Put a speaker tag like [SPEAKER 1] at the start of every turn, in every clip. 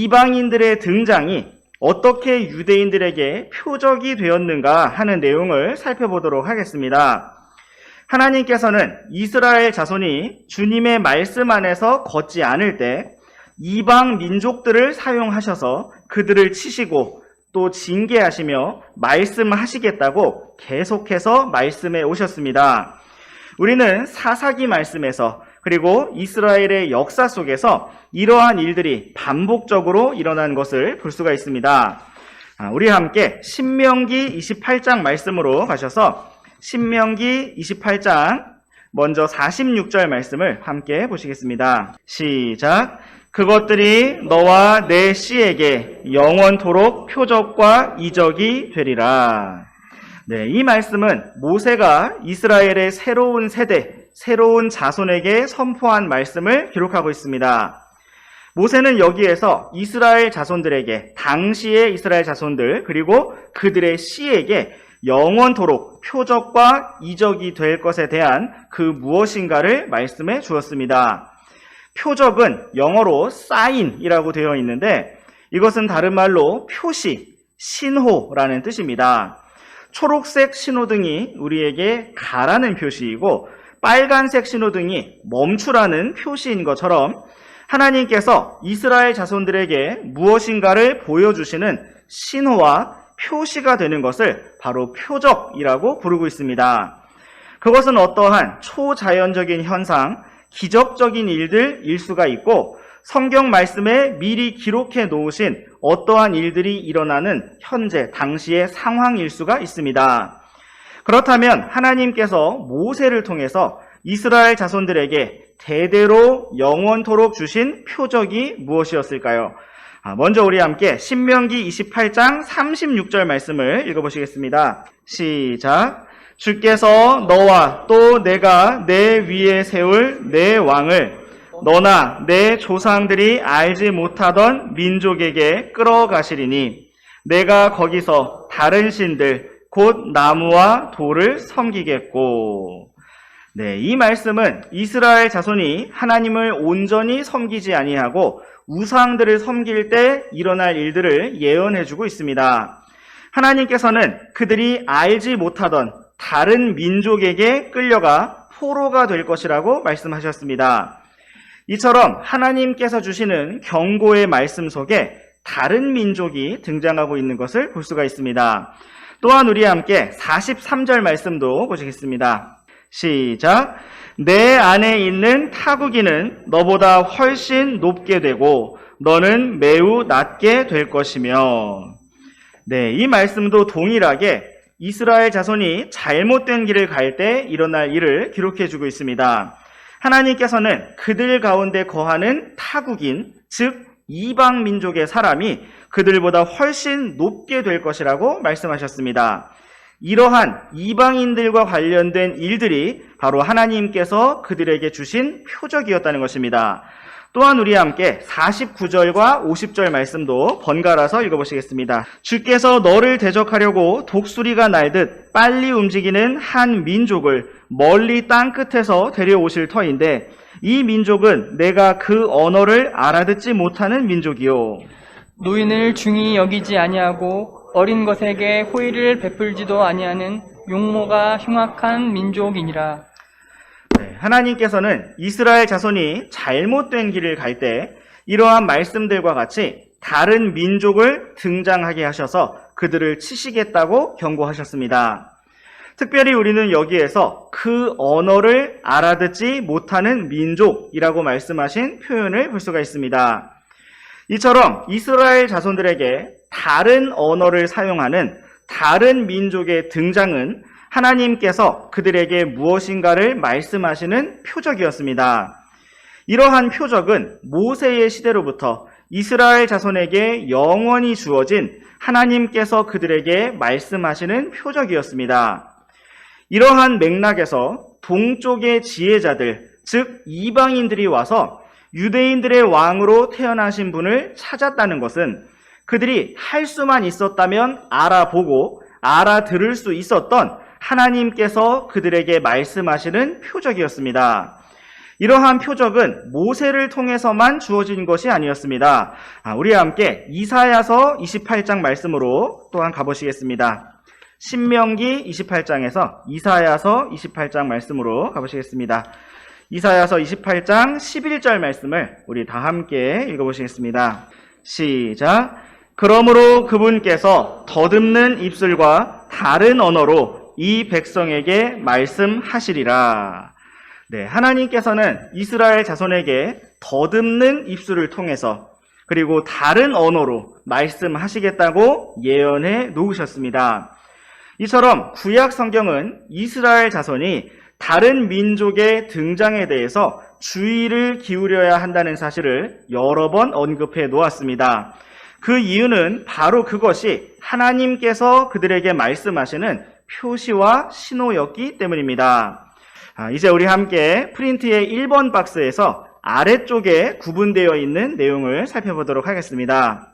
[SPEAKER 1] 이방인들의 등장이 어떻게 유대인들에게 표적이 되었는가 하는 내용을 살펴보도록 하겠습니다. 하나님께서는 이스라엘 자손이 주님의 말씀 안에서 걷지 않을 때 이방 민족들을 사용하셔서 그들을 치시고 또 징계하시며 말씀하시겠다고 계속해서 말씀해 오셨습니다. 우리는 사사기 말씀에서 그리고 이스라엘의 역사 속에서 이러한 일들이 반복적으로 일어난 것을 볼 수가 있습니다. 우리 함께 신명기 28장 말씀으로 가셔서 신명기 28장 먼저 46절 말씀을 함께 보시겠습니다. 시작. 그것들이 너와 내 씨에게 영원토록 표적과 이적이 되리라. 네, 이 말씀은 모세가 이스라엘의 새로운 세대, 새로운 자손에게 선포한 말씀을 기록하고 있습니다. 모세는 여기에서 이스라엘 자손들에게, 당시의 이스라엘 자손들, 그리고 그들의 씨에게 영원토록 표적과 이적이 될 것에 대한 그 무엇인가를 말씀해 주었습니다. 표적은 영어로 sign이라고 되어 있는데 이것은 다른 말로 표시, 신호라는 뜻입니다. 초록색 신호등이 우리에게 가라는 표시이고 빨간색 신호등이 멈추라는 표시인 것처럼 하나님께서 이스라엘 자손들에게 무엇인가를 보여주시는 신호와 표시가 되는 것을 바로 표적이라고 부르고 있습니다. 그것은 어떠한 초자연적인 현상, 기적적인 일들일 수가 있고 성경 말씀에 미리 기록해 놓으신 어떠한 일들이 일어나는 현재, 당시의 상황일 수가 있습니다. 그렇다면 하나님께서 모세를 통해서 이스라엘 자손들에게 대대로 영원토록 주신 표적이 무엇이었을까요? 먼저 우리 함께 신명기 28장 36절 말씀을 읽어보시겠습니다. 시작. 주께서 너와 또 내가 내 위에 세울 내 왕을 너나 내 조상들이 알지 못하던 민족에게 끌어가시리니 내가 거기서 다른 신들 곧 나무와 돌을 섬기겠고. 네, 이 말씀은 이스라엘 자손이 하나님을 온전히 섬기지 아니하고 우상들을 섬길 때 일어날 일들을 예언해주고 있습니다. 하나님께서는 그들이 알지 못하던 다른 민족에게 끌려가 포로가 될 것이라고 말씀하셨습니다. 이처럼 하나님께서 주시는 경고의 말씀 속에 다른 민족이 등장하고 있는 것을 볼 수가 있습니다. 또한 우리 함께 43절 말씀도 보시겠습니다. 시작. 내 안에 있는 타국이는 너보다 훨씬 높게 되고 너는 매우 낮게 될 것이며. 네, 이 말씀도 동일하게 이스라엘 자손이 잘못된 길을 갈 때 일어날 일을 기록해주고 있습니다. 하나님께서는 그들 가운데 거하는 타국인, 즉 이방 민족의 사람이 그들보다 훨씬 높게 될 것이라고 말씀하셨습니다. 이러한 이방인들과 관련된 일들이 바로 하나님께서 그들에게 주신 표적이었다는 것입니다. 또한 우리 함께 49절과 50절 말씀도 번갈아서 읽어보시겠습니다. 주께서 너를 대적하려고 독수리가 날듯 빨리 움직이는 한 민족을 멀리 땅끝에서 데려오실 터인데 이 민족은 내가 그 언어를 알아듣지 못하는 민족이요.
[SPEAKER 2] 노인을 중히 여기지 아니하고 어린 것에게 호의를 베풀지도 아니하는 용모가 흉악한 민족이니라.
[SPEAKER 1] 네, 하나님께서는 이스라엘 자손이 잘못된 길을 갈 때 이러한 말씀들과 같이 다른 민족을 등장하게 하셔서 그들을 치시겠다고 경고하셨습니다. 특별히 우리는 여기에서 그 언어를 알아듣지 못하는 민족이라고 말씀하신 표현을 볼 수가 있습니다. 이처럼 이스라엘 자손들에게 다른 언어를 사용하는 다른 민족의 등장은 하나님께서 그들에게 무엇인가를 말씀하시는 표적이었습니다. 이러한 표적은 모세의 시대로부터 이스라엘 자손에게 영원히 주어진 하나님께서 그들에게 말씀하시는 표적이었습니다. 이러한 맥락에서 동쪽의 지혜자들, 즉 이방인들이 와서 유대인들의 왕으로 태어나신 분을 찾았다는 것은 그들이 할 수만 있었다면 알아보고 알아들을 수 있었던 하나님께서 그들에게 말씀하시는 표적이었습니다. 이러한 표적은 모세를 통해서만 주어진 것이 아니었습니다. 우리와 함께 이사야서 28장 말씀으로 또한 가보시겠습니다. 신명기 28장에서 이사야서 28장 말씀으로 가보시겠습니다. 이사야서 28장 11절 말씀을 우리 다 함께 읽어보시겠습니다. 시작. 그러므로 그분께서 더듬는 입술과 다른 언어로 이 백성에게 말씀하시리라. 네, 하나님께서는 이스라엘 자손에게 더듬는 입술을 통해서 그리고 다른 언어로 말씀하시겠다고 예언해 놓으셨습니다. 이처럼 구약 성경은 이스라엘 자손이 다른 민족의 등장에 대해서 주의를 기울여야 한다는 사실을 여러 번 언급해 놓았습니다. 그 이유는 바로 그것이 하나님께서 그들에게 말씀하시는 표시와 신호였기 때문입니다. 이제 우리 함께 프린트의 1번 박스에서 아래쪽에 구분되어 있는 내용을 살펴보도록 하겠습니다.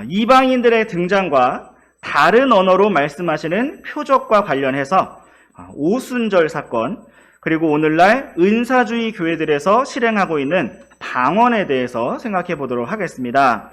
[SPEAKER 1] 이방인들의 등장과 다른 언어로 말씀하시는 표적과 관련해서 오순절 사건, 그리고 오늘날 은사주의 교회들에서 실행하고 있는 방언에 대해서 생각해 보도록 하겠습니다.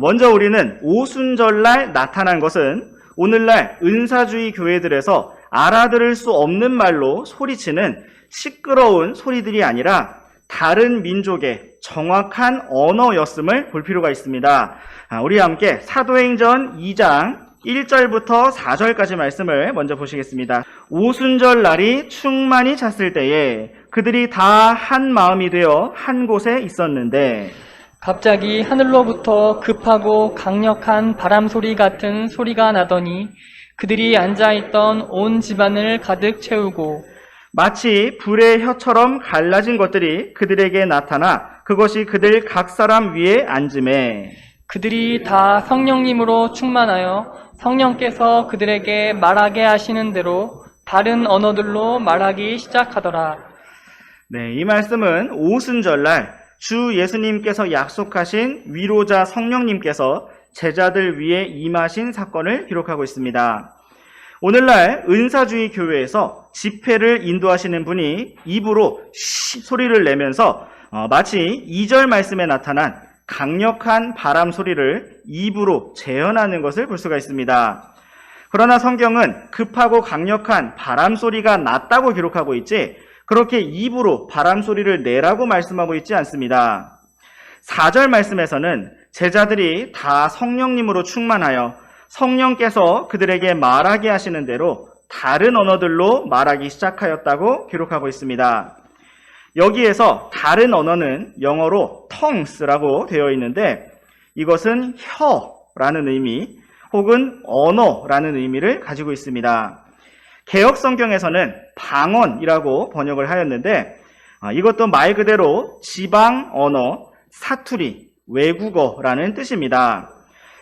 [SPEAKER 1] 먼저 우리는 오순절날 나타난 것은 오늘날 은사주의 교회들에서 알아들을 수 없는 말로 소리치는 시끄러운 소리들이 아니라 다른 민족의 정확한 언어였음을 볼 필요가 있습니다. 우리 함께 사도행전 2장 1절부터 4절까지 말씀을 먼저 보시겠습니다. 오순절 날이 충만히 찼을 때에 그들이 다 한 마음이 되어 한 곳에 있었는데
[SPEAKER 2] 갑자기 하늘로부터 급하고 강력한 바람 소리 같은 소리가 나더니 그들이 앉아있던 온 집안을 가득 채우고
[SPEAKER 1] 마치 불의 혀처럼 갈라진 것들이 그들에게 나타나 그것이 그들 각 사람 위에 앉음에
[SPEAKER 2] 그들이 다 성령님으로 충만하여 성령께서 그들에게 말하게 하시는 대로 다른 언어들로 말하기 시작하더라.
[SPEAKER 1] 네, 이 말씀은 오순절날 주 예수님께서 약속하신 위로자 성령님께서 제자들 위에 임하신 사건을 기록하고 있습니다. 오늘날 은사주의 교회에서 집회를 인도하시는 분이 입으로 쉬 소리를 내면서 마치 2절 말씀에 나타난 강력한 바람 소리를 입으로 재현하는 것을 볼 수가 있습니다. 그러나 성경은 급하고 강력한 바람 소리가 났다고 기록하고 있지 그렇게 입으로 바람 소리를 내라고 말씀하고 있지 않습니다. 4절 말씀에서는 제자들이 다 성령님으로 충만하여 성령께서 그들에게 말하게 하시는 대로 다른 언어들로 말하기 시작하였다고 기록하고 있습니다. 여기에서 다른 언어는 영어로 tongues라고 되어 있는데 이것은 혀라는 의미 혹은 언어라는 의미를 가지고 있습니다. 개역 성경에서는 방언이라고 번역을 하였는데 이것도 말 그대로 지방 언어, 사투리, 외국어라는 뜻입니다.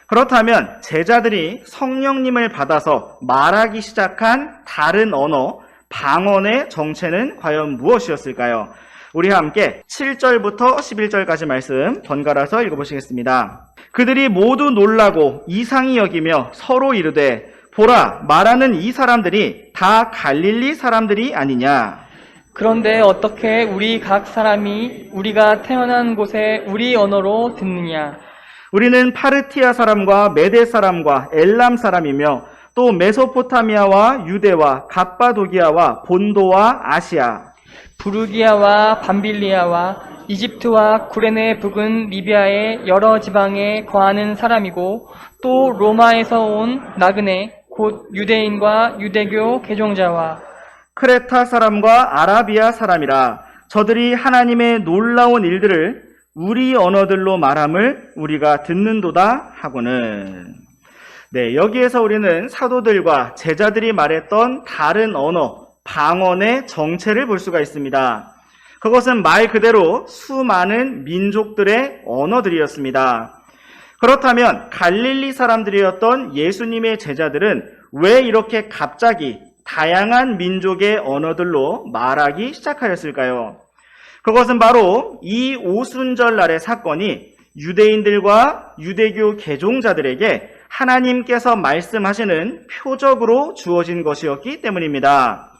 [SPEAKER 1] 그렇다면 제자들이 성령님을 받아서 말하기 시작한 다른 언어, 방언의 정체는 과연 무엇이었을까요? 우리 함께 7절부터 11절까지 말씀 번갈아서 읽어보시겠습니다. 그들이 모두 놀라고 이상히 여기며 서로 이르되 보라, 말하는 이 사람들이 다 갈릴리 사람들이 아니냐?
[SPEAKER 2] 그런데 어떻게 우리 각 사람이 우리가 태어난 곳에 우리 언어로 듣느냐?
[SPEAKER 1] 우리는 파르티아 사람과 메데 사람과 엘람 사람이며 또 메소포타미아와 유대와 갑바도기아와 본도와 아시아,
[SPEAKER 2] 부르기아와 밤빌리아와 이집트와 구레네 북은 리비아의 여러 지방에 거하는 사람이고 또 로마에서 온 나그네 곧 유대인과 유대교 개종자와
[SPEAKER 1] 크레타 사람과 아라비아 사람이라 저들이 하나님의 놀라운 일들을 우리 언어들로 말함을 우리가 듣는도다 하고는. 네, 여기에서 우리는 사도들과 제자들이 말했던 다른 언어, 방언의 정체를 볼 수가 있습니다. 그것은 말 그대로 수많은 민족들의 언어들이었습니다. 그렇다면 갈릴리 사람들이었던 예수님의 제자들은 왜 이렇게 갑자기 다양한 민족의 언어들로 말하기 시작하였을까요? 그것은 바로 이 오순절 날의 사건이 유대인들과 유대교 개종자들에게 하나님께서 말씀하시는 표적으로 주어진 것이었기 때문입니다.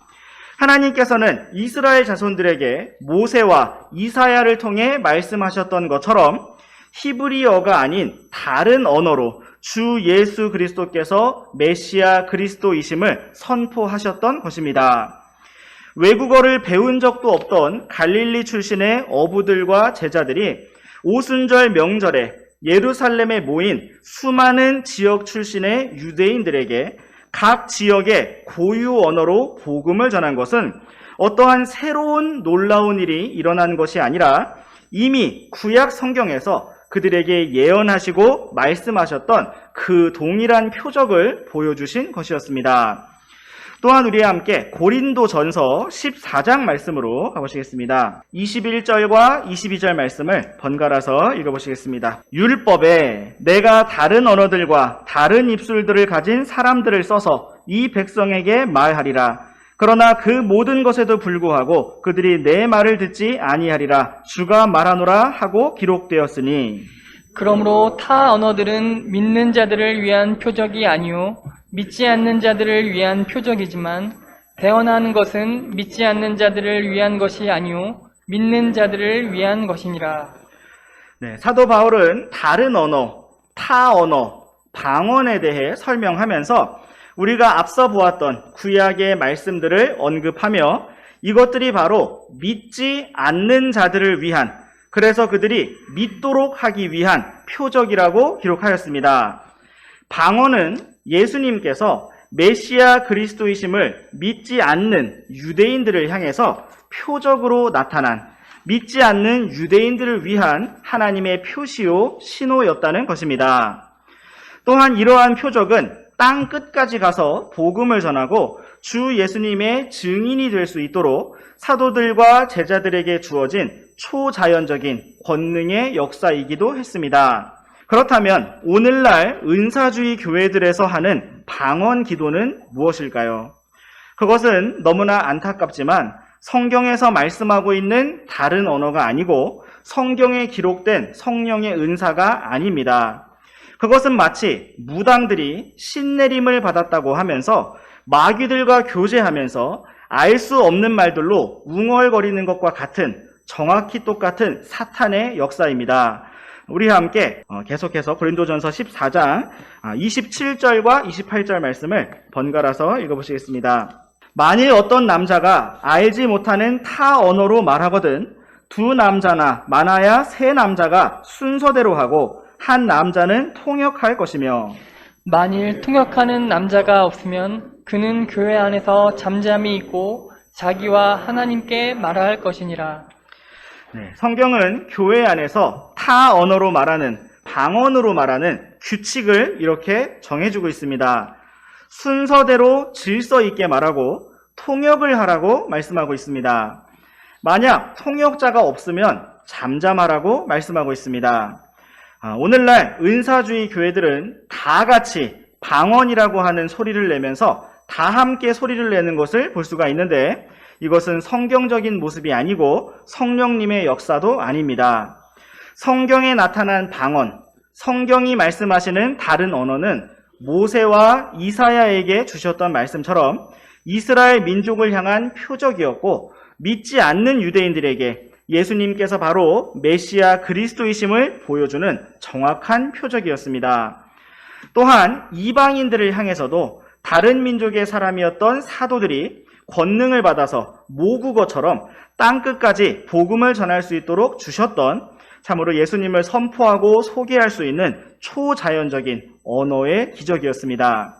[SPEAKER 1] 하나님께서는 이스라엘 자손들에게 모세와 이사야를 통해 말씀하셨던 것처럼 히브리어가 아닌 다른 언어로 주 예수 그리스도께서 메시아 그리스도이심을 선포하셨던 것입니다. 외국어를 배운 적도 없던 갈릴리 출신의 어부들과 제자들이 오순절 명절에 예루살렘에 모인 수많은 지역 출신의 유대인들에게 각 지역의 고유 언어로 복음을 전한 것은 어떠한 새로운 놀라운 일이 일어난 것이 아니라 이미 구약 성경에서 그들에게 예언하시고 말씀하셨던 그 동일한 표적을 보여주신 것이었습니다. 또한 우리와 함께 고린도전서 14장 말씀으로 가보시겠습니다. 21절과 22절 말씀을 번갈아서 읽어보시겠습니다. 율법에 내가 다른 언어들과 다른 입술들을 가진 사람들을 써서 이 백성에게 말하리라. 그러나 그 모든 것에도 불구하고 그들이 내 말을 듣지 아니하리라. 주가 말하노라 하고 기록되었으니.
[SPEAKER 2] 그러므로 타 언어들은 믿는 자들을 위한 표적이 아니요 믿지 않는 자들을 위한 표적이지만 대언하는 것은 믿지 않는 자들을 위한 것이 아니요 믿는 자들을 위한 것이니라.
[SPEAKER 1] 네, 사도 바울은 다른 언어, 타 언어, 방언에 대해 설명하면서 우리가 앞서 보았던 구약의 말씀들을 언급하며 이것들이 바로 믿지 않는 자들을 위한, 그래서 그들이 믿도록 하기 위한 표적이라고 기록하였습니다. 방언은 예수님께서 메시아 그리스도이심을 믿지 않는 유대인들을 향해서 표적으로 나타난, 믿지 않는 유대인들을 위한 하나님의 표시요 신호였다는 것입니다. 또한 이러한 표적은 땅 끝까지 가서 복음을 전하고 주 예수님의 증인이 될 수 있도록 사도들과 제자들에게 주어진 초자연적인 권능의 역사이기도 했습니다. 그렇다면 오늘날 은사주의 교회들에서 하는 방언 기도는 무엇일까요? 그것은 너무나 안타깝지만 성경에서 말씀하고 있는 다른 언어가 아니고 성경에 기록된 성령의 은사가 아닙니다. 그것은 마치 무당들이 신내림을 받았다고 하면서 마귀들과 교제하면서 알 수 없는 말들로 웅얼거리는 것과 같은, 정확히 똑같은 사탄의 역사입니다. 우리와 함께 계속해서 고린도전서 14장 27절과 28절 말씀을 번갈아서 읽어보시겠습니다. 만일 어떤 남자가 알지 못하는 타 언어로 말하거든 두 남자나 많아야 세 남자가 순서대로 하고 한 남자는 통역할 것이며,
[SPEAKER 2] 만일 통역하는 남자가 없으면 그는 교회 안에서 잠잠히 있고 자기와 하나님께 말할 것이니라.
[SPEAKER 1] 네, 성경은 교회 안에서 타 언어로 말하는, 방언으로 말하는 규칙을 이렇게 정해주고 있습니다. 순서대로 질서 있게 말하고 통역을 하라고 말씀하고 있습니다. 만약 통역자가 없으면 잠잠하라고 말씀하고 있습니다. 오늘날 은사주의 교회들은 다 같이 방언이라고 하는 소리를 내면서 다 함께 소리를 내는 것을 볼 수가 있는데 이것은 성경적인 모습이 아니고 성령님의 역사도 아닙니다. 성경에 나타난 방언, 성경이 말씀하시는 다른 언어는 모세와 이사야에게 주셨던 말씀처럼 이스라엘 민족을 향한 표적이었고 믿지 않는 유대인들에게 예수님께서 바로 메시아 그리스도이심을 보여주는 정확한 표적이었습니다. 또한 이방인들을 향해서도 다른 민족의 사람이었던 사도들이 권능을 받아서 모국어처럼 땅끝까지 복음을 전할 수 있도록 주셨던, 참으로 예수님을 선포하고 소개할 수 있는 초자연적인 언어의 기적이었습니다.